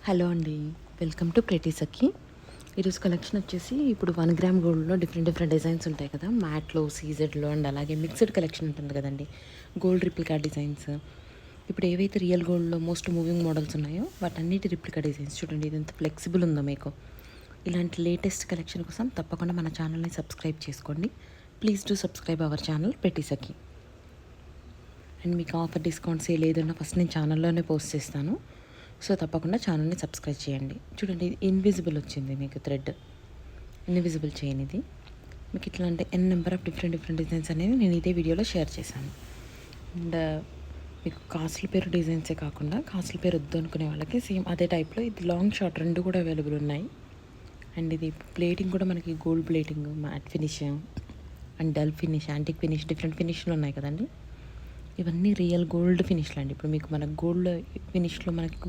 Hello అండి. Welcome to pretty సఖి. ఈరోజు collection వచ్చేసి ఇప్పుడు 1 గ్రామ్ గోల్డ్‌లో డిఫరెంట్ డిఫరెంట్ డిజైన్స్ ఉంటాయి కదా! మ్యాట్‌లో, సీజెడ్‌లో అండ్ అలాగే మిక్స్డ్ కలెక్షన్ ఉంటుంది కదండీ! Gold replica designs. ఇప్పుడు ఏవైతే రియల్ గోల్డ్‌లో మోస్ట్ మూవింగ్ మోడల్స్ ఉన్నాయో వాటన్నిటి రిప్లికా డిజైన్స్ చూడండి. ఇది ఎంత ఫ్లెక్సిబుల్ ఉందో మీకు. ఇలాంటి లేటెస్ట్ కలెక్షన్ కోసం తప్పకుండా మన ఛానల్‌ని సబ్స్క్రైబ్ చేసుకోండి. Please do subscribe our channel pretty Sakhi. And మీకు ఆఫర్ డిస్కౌంట్స్ ఏదైనా ఫస్ట్ నేను ఛానల్లోనే పోస్ట్ చేస్తాను. సో తప్పకుండా ఛానల్ని సబ్స్క్రైబ్ చేయండి. చూడండి ఇది ఇన్విజిబుల్ వచ్చింది మీకు థ్రెడ్. ఇన్విజిబుల్ చైన్ ఇది. మీకు ఇట్లా అంటే number of different different designs అనేవి నేను ఇదే వీడియోలో షేర్ చేశాను. అండ్ మీకు కాస్ట్లీ పేరు డిజైన్సే కాకుండా కాస్ట్లీ పేరు వద్దు అనుకునే వాళ్ళకి సేమ్ అదే టైప్లో ఇది లాంగ్ షార్ట్ రెండు కూడా అవైలబుల్ ఉన్నాయి. అండ్ ఇది ప్లేటింగ్ కూడా మనకి gold plating, matte finish and dull finish, antique finish, different ఫినిష్లు ఉన్నాయి కదండి. ఇవన్నీ రియల్ గోల్డ్ ఫినిష్లు అండి. ఇప్పుడు మీకు మన గోల్డ్ ఫినిష్లో మనకి